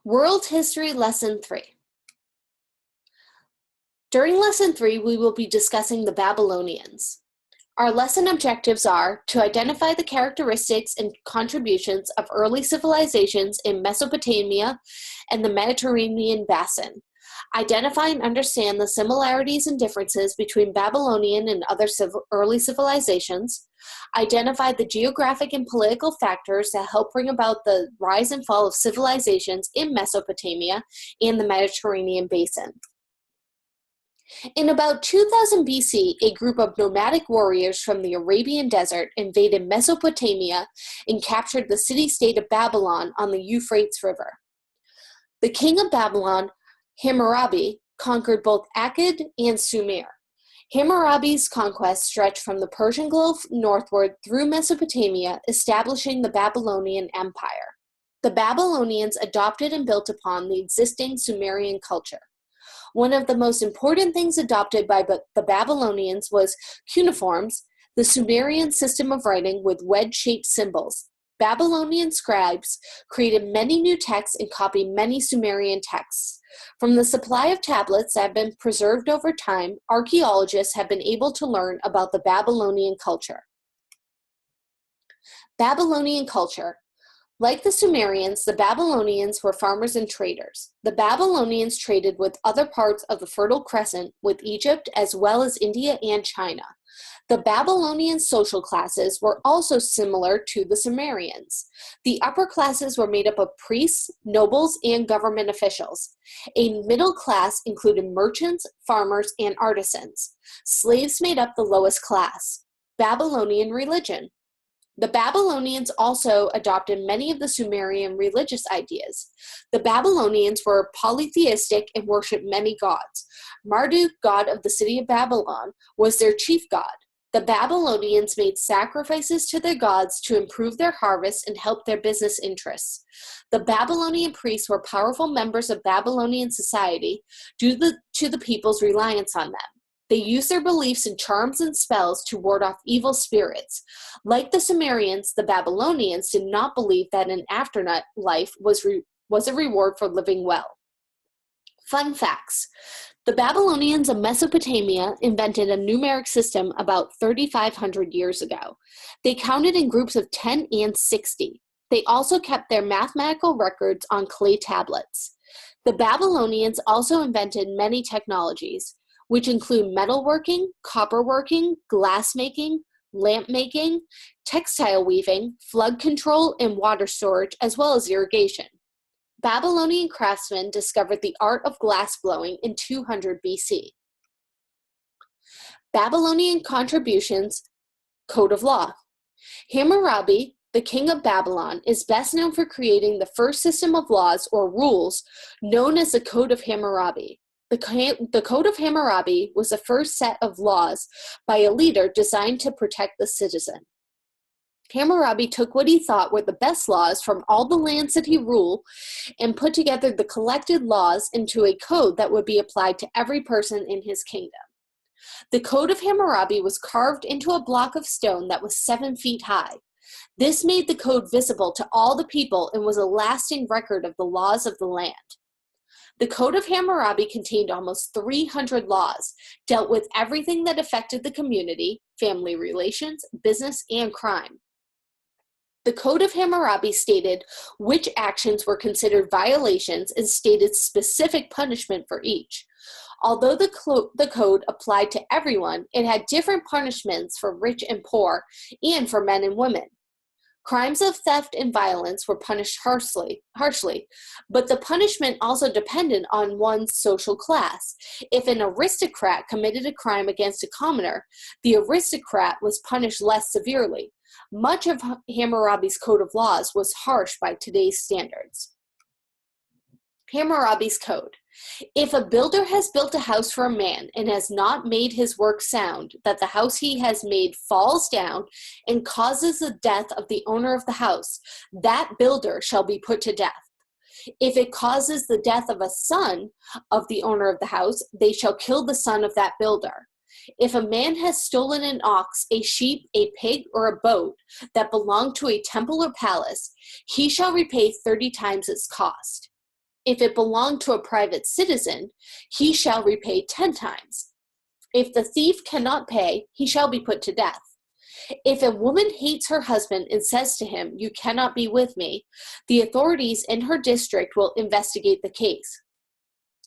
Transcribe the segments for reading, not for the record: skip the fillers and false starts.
World History Lesson 3. During Lesson 3, we will be discussing the Babylonians. Our lesson objectives are to identify the characteristics and contributions of early civilizations in Mesopotamia and the Mediterranean basin, identify and understand the similarities and differences between Babylonian and other early civilizations, identify the geographic and political factors that help bring about the rise and fall of civilizations in Mesopotamia and the Mediterranean basin. In about 2000 BC, a group of nomadic warriors from the Arabian desert invaded Mesopotamia and captured the city-state of Babylon on the Euphrates River. The king of Babylon, Hammurabi, conquered both Akkad and Sumer. Hammurabi's conquest stretched from the Persian Gulf northward through Mesopotamia, establishing the Babylonian Empire. The Babylonians adopted and built upon the existing Sumerian culture. One of the most important things adopted by the Babylonians was cuneiforms, the Sumerian system of writing with wedge-shaped symbols. Babylonian scribes created many new texts and copied many Sumerian texts. From the supply of tablets that have been preserved over time, archaeologists have been able to learn about the Babylonian culture. Babylonian culture. Like the Sumerians, the Babylonians were farmers and traders. The Babylonians traded with other parts of the Fertile Crescent, with Egypt, as well as India and China. The Babylonian social classes were also similar to the Sumerians. The upper classes were made up of priests, nobles, and government officials. A middle class included merchants, farmers, and artisans. Slaves made up the lowest class. Babylonian religion. The Babylonians also adopted many of the Sumerian religious ideas. The Babylonians were polytheistic and worshipped many gods. Marduk, god of the city of Babylon, was their chief god. The Babylonians made sacrifices to their gods to improve their harvest and help their business interests. The Babylonian priests were powerful members of Babylonian society due to the people's reliance on them. They used their beliefs in charms and spells to ward off evil spirits. Like the Sumerians, the Babylonians did not believe that an afterlife was a reward for living well. Fun facts. The Babylonians of Mesopotamia invented a numeric system about 3,500 years ago. They counted in groups of 10 and 60. They also kept their mathematical records on clay tablets. The Babylonians also invented many technologies, which include metalworking, copperworking, glassmaking, lamp making, textile weaving, flood control, and water storage, as well as irrigation. Babylonian craftsmen discovered the art of glass blowing in 200 BC. Babylonian contributions, Code of Law. Hammurabi, the king of Babylon, is best known for creating the first system of laws or rules known as the Code of Hammurabi. The Code of Hammurabi was the first set of laws by a leader designed to protect the citizen. Hammurabi took what he thought were the best laws from all the lands that he ruled and put together the collected laws into a code that would be applied to every person in his kingdom. The Code of Hammurabi was carved into a block of stone that was 7 feet high. This made the code visible to all the people and was a lasting record of the laws of the land. The Code of Hammurabi contained almost 300 laws, dealt with everything that affected the community, family relations, business, and crime. The Code of Hammurabi stated which actions were considered violations and stated specific punishment for each. Although the code applied to everyone, it had different punishments for rich and poor, and for men and women. Crimes of theft and violence were punished harshly, but the punishment also depended on one's social class. If an aristocrat committed a crime against a commoner, the aristocrat was punished less severely. Much of Hammurabi's code of laws was harsh by today's standards. Hammurabi's Code. If a builder has built a house for a man and has not made his work sound, that the house he has made falls down and causes the death of the owner of the house, that builder shall be put to death. If it causes the death of a son of the owner of the house, they shall kill the son of that builder. If a man has stolen an ox, a sheep, a pig, or a boat that belonged to a temple or palace, he shall repay 30 times its cost. If it belonged to a private citizen, he shall repay 10 times. If the thief cannot pay, he shall be put to death. If a woman hates her husband and says to him, "You cannot be with me," the authorities in her district will investigate the case.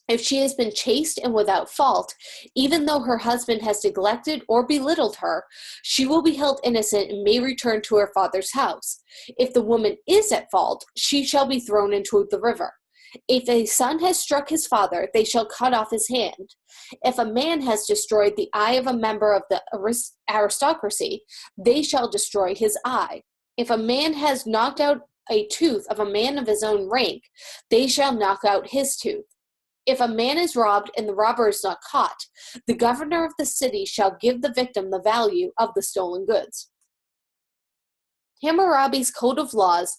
If she has been chaste and without fault, even though her husband has neglected or belittled her, she will be held innocent and may return to her father's house. If the woman is at fault, she shall be thrown into the river. If a son has struck his father, they shall cut off his hand. If a man has destroyed the eye of a member of the aristocracy, they shall destroy his eye. If a man has knocked out a tooth of a man of his own rank, they shall knock out his tooth. If a man is robbed and the robber is not caught, the governor of the city shall give the victim the value of the stolen goods. Hammurabi's code of laws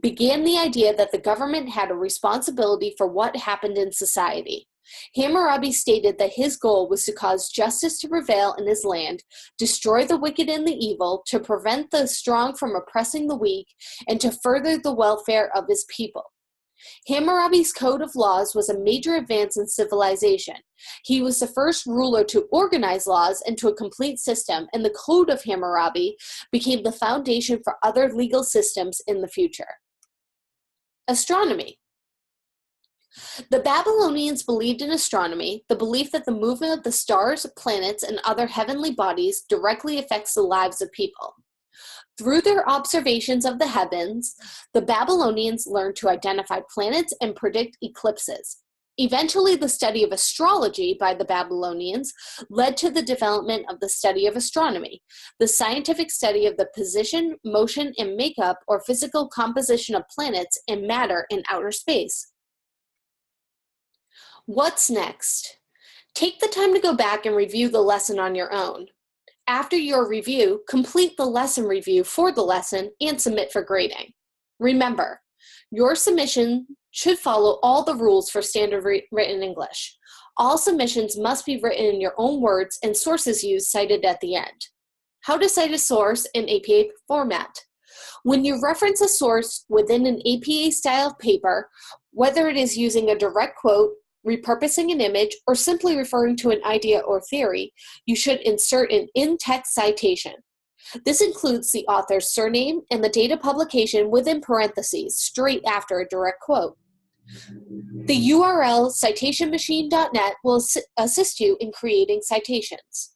began the idea that the government had a responsibility for what happened in society. Hammurabi stated that his goal was to cause justice to prevail in his land, destroy the wicked and the evil, to prevent the strong from oppressing the weak, and to further the welfare of his people. Hammurabi's code of laws was a major advance in civilization. He was the first ruler to organize laws into a complete system, and the Code of Hammurabi became the foundation for other legal systems in the future. Astronomy. The Babylonians believed in astronomy, the belief that the movement of the stars, planets, and other heavenly bodies directly affects the lives of people. Through their observations of the heavens, the Babylonians learned to identify planets and predict eclipses. Eventually, the study of astrology by the Babylonians led to the development of the study of astronomy, the scientific study of the position, motion, and makeup or physical composition of planets and matter in outer space. What's next? Take the time to go back and review the lesson on your own. After your review, complete the lesson review for the lesson and submit for grading. Remember, your submission should follow all the rules for standard written English. All submissions must be written in your own words and sources used cited at the end. How to cite a source in APA format. When you reference a source within an APA-style paper, whether it is using a direct quote, repurposing an image, or simply referring to an idea or theory, you should insert an in-text citation. This includes the author's surname and the date of publication within parentheses, straight after a direct quote. The URL citationmachine.net will assist you in creating citations.